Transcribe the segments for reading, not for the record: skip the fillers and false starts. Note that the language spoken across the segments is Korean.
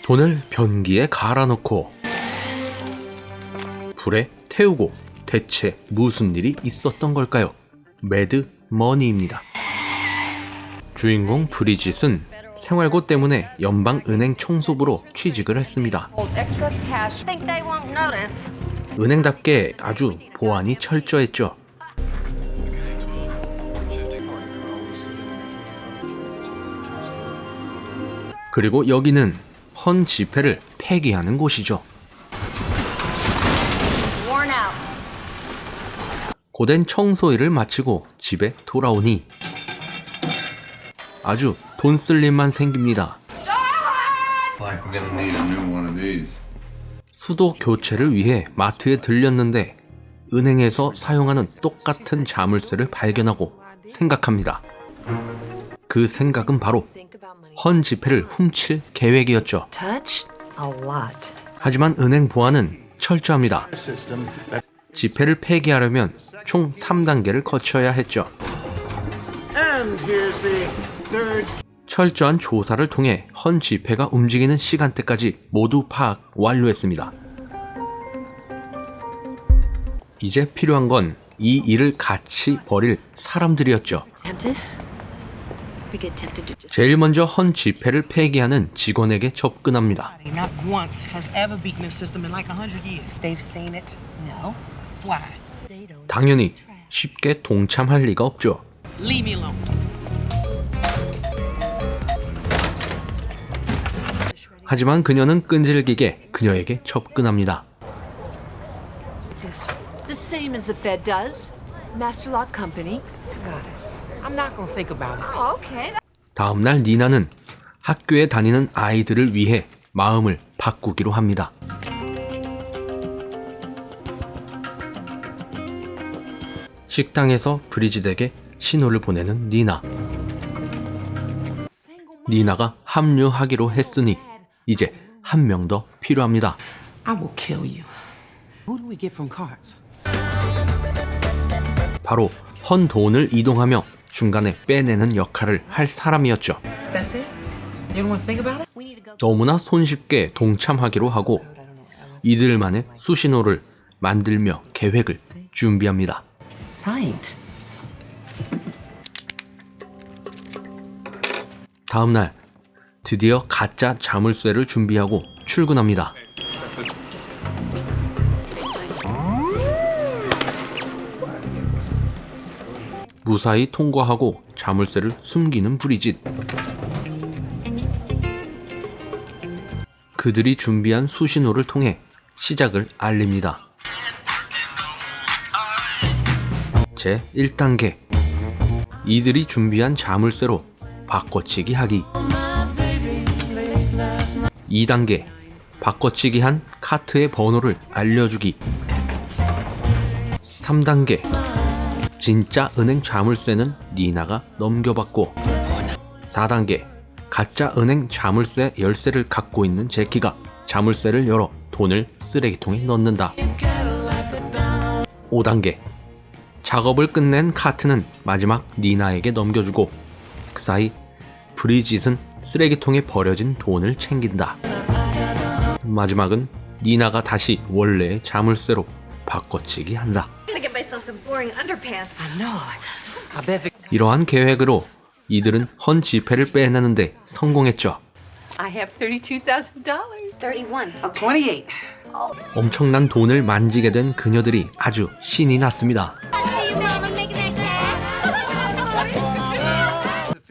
돈을 변기에 갈아넣고 불에 태우고 대체 무슨 일이 있었던 걸까요? 매드 머니입니다. 주인공 브리짓은 생활고 때문에 연방은행 총수부로 취직을 했습니다. 은행답게 아주 보안이 철저했죠. 그리고 여기는 헌 지폐를 폐기하는 곳이죠. 고된 청소일을 마치고 집에 돌아오니 아주 돈 쓸 일만 생깁니다. 수도 교체를 위해 마트에 들렸는데 은행에서 사용하는 똑같은 자물쇠를 발견하고 생각합니다. 그 생각은 바로 헌 지폐를 훔칠 계획이었죠. 하지만 은행 보안은 철저합니다. 지폐를 폐기하려면 총 3단계를 거쳐야 했죠. 철저한 조사를 통해 헌 지폐가 움직이는 시간대까지 모두 파악 완료했습니다. 이제 필요한 건 이 일을 같이 벌일 사람들이었죠. 제일 먼저 헌 지폐를 폐기하는 직원에게 접근합니다. 당연히 쉽게 동참할 리가 없죠. 하지만 그녀는 끈질기게 그녀에게 접근합니다. The same as the Fed does. Master Lock Company. Got it. I'm not gonna think about it. Oh, okay. 다음날 니나는 학교에 다니는 아이들을 위해 마음을 바꾸기로 합니다. 식당에서 브리짓에게 신호를 보내는 니나. 니나가 합류하기로 했으니 이제 한 명 더 필요합니다. I will kill you. Who do we get from cards? 바로 헌 돈을 이동하며 중간에 빼내는 역할을 할 사람이었죠. That's it? You don't want to think about it? We need to go. 너무나 손쉽게 동참하기로 하고 이들만의 수신호를 만들며 계획을 준비합니다. Right. 다음날 드디어 가짜 자물쇠를 준비하고 출근합니다. 무사히 통과하고 자물쇠를 숨기는 브리짓. 그들이 준비한 수신호를 통해 시작을 알립니다. 제 1단계. 이들이 준비한 자물쇠로 바꿔치기 하기. 2단계. 바꿔치기 한 카트의 번호를 알려주기. 3단계. 진짜 은행 자물쇠는 니나가 넘겨받고. 4단계. 가짜 은행 자물쇠 열쇠를 갖고 있는 제키가 자물쇠를 열어 돈을 쓰레기통에 넣는다. 5단계. 작업을 끝낸 카트는 마지막 니나에게 넘겨주고 그 사이 브리짓은 쓰레기통에 버려진 돈을 챙긴다. 마지막은 니나가 다시 원래의 자물쇠로 바꿔치기 한다. I'm gonna get myself some boring underpants. I know. I bet 이러한 계획으로 이들은 헌 지폐를 빼내는데 성공했죠. I have $32,000. 31. 28. 엄청난 돈을 만지게 된 그녀들이 아주 신이 났습니다.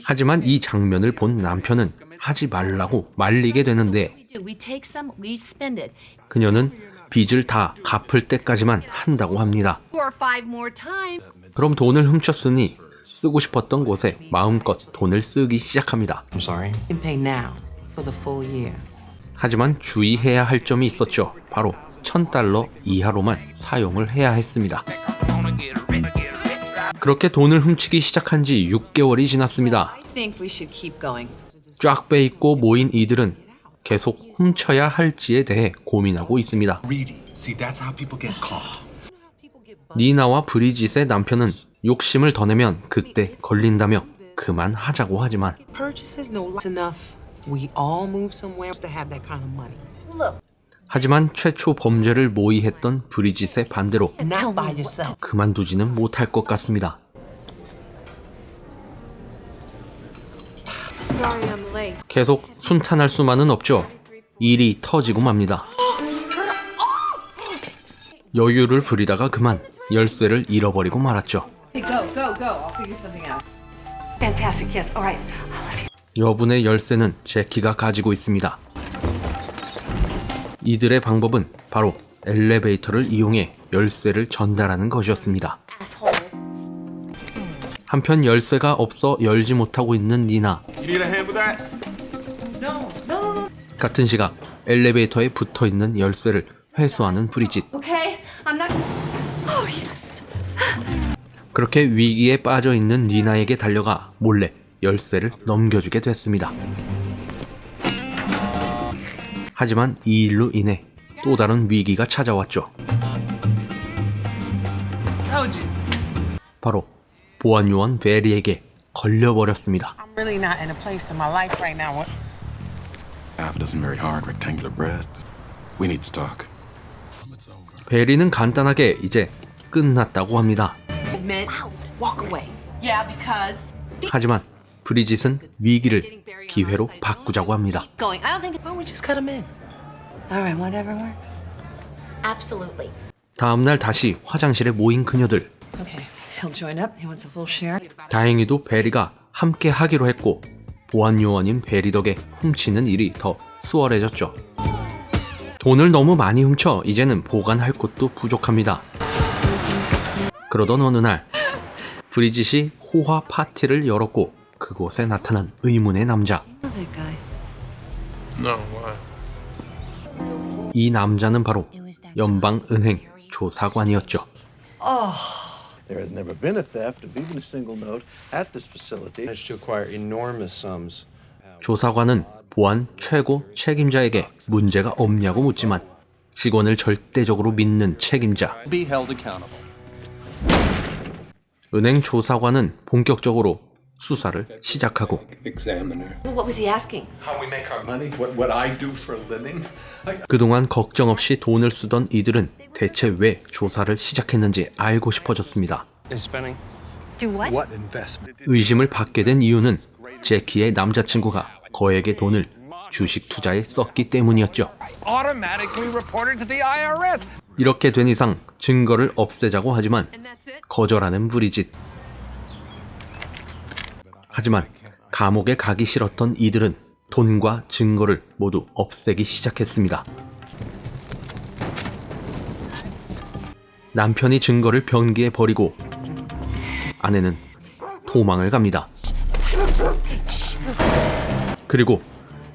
하지만 이 장면을 본 남편은 하지 말라고 말리게 되는데 We take some, we spend it. 그녀는 빚을 다 갚을 때까지만 한다고 합니다. 4 or 5 more times. 그럼 돈을 훔쳤으니 쓰고 싶었던 곳에 마음껏 돈을 쓰기 시작합니다. You can pay now for the full year. 하지만 주의해야 할 점이 있었죠. 바로 $1,000 이하로만 사용을 해야 했습니다. 그렇게 돈을 훔치기 시작한 지 6개월이 지났습니다. I think we should keep going. 쫙 빼입고 모인 이들은 계속 훔쳐야 할지에 대해 고민하고 있습니다. Greedy. See, that's how people get caught. 니나와 브리짓의 남편은 욕심을 더 내면 그때 걸린다며 그만하자고 하지만 Purchases no enough. We all move somewhere to have that kind of money. 하지만 최초 범죄를 모의했던 브리짓의 반대로 Not by yourself. 그만두지는 못할 것 같습니다. Sorry I'm late. 계속 순탄할 수만은 없죠. 일이 터지고 맙니다. 여유를 부리다가 그만 열쇠를 잃어버리고 말았죠. Hey, go. I'll figure something out. Fantastic. Yes. All right. 여분의 열쇠는 제키가 가지고 있습니다. 이들의 방법은 바로 엘리베이터를 이용해 열쇠를 전달하는 것이었습니다. 한편 열쇠가 없어 열지 못하고 있는 니나. You need a hand with that? 같은 시각 엘리베이터에 붙어있는 열쇠를 회수하는 브리짓. Okay, I'm not. 그렇게 위기에 빠져있는 니나에게 달려가 몰래 열쇠를 넘겨주게 됐습니다. 하지만 이 일로 인해 또 다른 위기가 찾아왔죠. 바로 보안요원 베리에게 걸려버렸습니다. I'm really not in a place in my life right now. Half a dozen very hard rectangular breasts. We need to talk. It's over. 베리는 간단하게 이제 끝났다고 합니다. Admit. Walk away. Yeah, because. 하지만 브리짓은 위기를 기회로 바꾸자고 합니다. Going. I don't think. Why don't we just cut him in? All right. Whatever works. Absolutely. 다음날 다시 화장실에 모인 그녀들. Okay. He'll join up. He wants a full share. 다행히도 베리가 함께 하기로 했고 보안요원인 베리 덕에 훔치는 일이 더 수월해졌죠. 돈을 너무 많이 훔쳐 이제는 보관할 곳도 부족합니다. 그러던 어느 날 브리짓이 호화 파티를 열었고 그곳에 나타난 의문의 남자. That guy. No, why? 이 남자는 바로 연방은행 조사관이었죠. There has never been a theft of even a single note at this facility. Managed to acquire enormous sums. 조사관은 보안 최고 책임자에게 문제가 없냐고 묻지만 직원을 절대적으로 믿는 책임자. Be held accountable. 은행 조사관은 본격적으로 수사를 시작하고 Examiner. What was he asking? How we make our money? What I do for a living? 그동안 걱정 없이 돈을 쓰던 이들은 대체 왜 조사를 시작했는지 알고 싶어졌습니다. Is spending. Do what? What investment? 의심을 받게 된 이유는 제키의 남자친구가 거액의 돈을 주식 투자에 썼기 때문이었죠. Automatically reported to the IRS. 이렇게 된 이상 증거를 없애자고 하지만 거절하는 브리짓. 하지만 감옥에 가기 싫었던 이들은 돈과 증거를 모두 없애기 시작했습니다. 남편이 증거를 변기에 버리고 아내는 도망을 갑니다. 그리고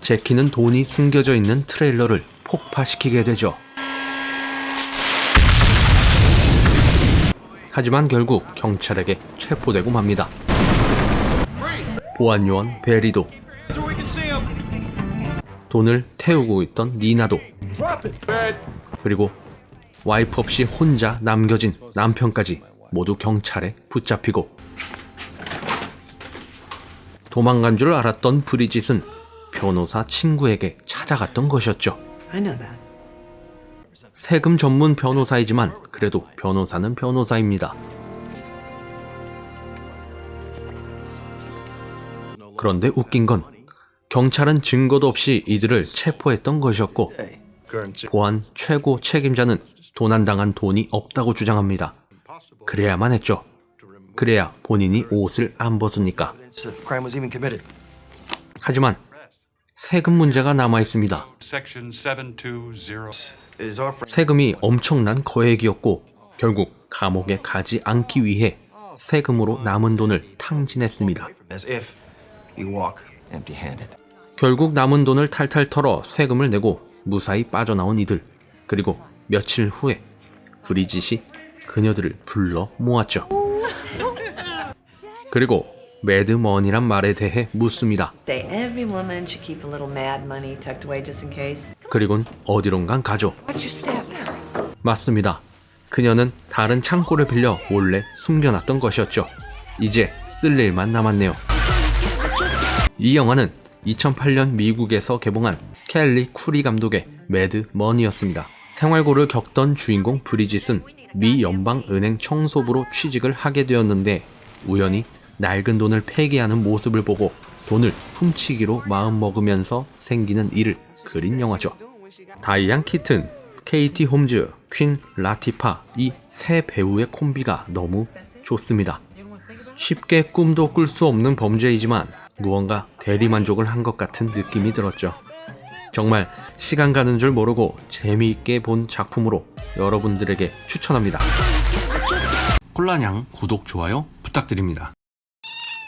제키는 돈이 숨겨져 있는 트레일러를 폭파시키게 되죠. 하지만 결국 경찰에게 체포되고 맙니다. 보안요원 베리도 돈을 태우고 있던 니나도 그리고 와이프 없이 혼자 남겨진 남편까지 모두 경찰에 붙잡히고 도망간 줄 알았던 브리짓은 변호사 친구에게 찾아갔던 것이었죠. I know that. 세금 전문 변호사이지만 그래도 변호사는 변호사입니다. 그런데 웃긴 건 경찰은 증거도 없이 이들을 체포했던 것이었고 Currency. 보안 최고 책임자는 도난당한 돈이 없다고 주장합니다. 그래야만 했죠. 그래야 본인이 옷을 안 벗으니까. The crime was even committed. 하지만 세금 문제가 남아 있습니다. Section 720. Is our friend 세금이 엄청난 거액이었고 결국 감옥에 가지 않기 위해 세금으로 남은 돈을 탕진했습니다. as if you walk empty-handed. 결국 남은 돈을 탈탈 털어 세금을 내고 무사히 빠져나온 이들. 그리고 며칠 후에 브리짓이 그녀들을 불러 모았죠. 그리고 매드머니란 말에 대해 묻습니다. Say every woman should keep a little mad money tucked away just in case. 그리곤 어디론간 가죠. What's your step? 맞습니다. 그녀는 다른 창고를 빌려 몰래 숨겨놨던 것이었죠. 이제 쓸 일만 남았네요. 이 영화는 2008년 미국에서 개봉한 켈리 쿠리 감독의 매드 머니였습니다. 생활고를 겪던 주인공 브리짓은 미 연방은행 청소부로 취직을 하게 되었는데 우연히 낡은 돈을 폐기하는 모습을 보고 돈을 훔치기로 마음먹으면서 생기는 일을 그린 영화죠. 다이안 키튼, 케이티 홈즈, 퀸 라티파 이 세 배우의 콤비가 너무 좋습니다. 쉽게 꿈도 꿀 수 없는 범죄이지만 무언가 대리만족을 한 것 같은 느낌이 들었죠. 정말 시간 가는 줄 모르고 재미있게 본 작품으로 여러분들에게 추천합니다. 콜라냥 구독, 좋아요 부탁드립니다.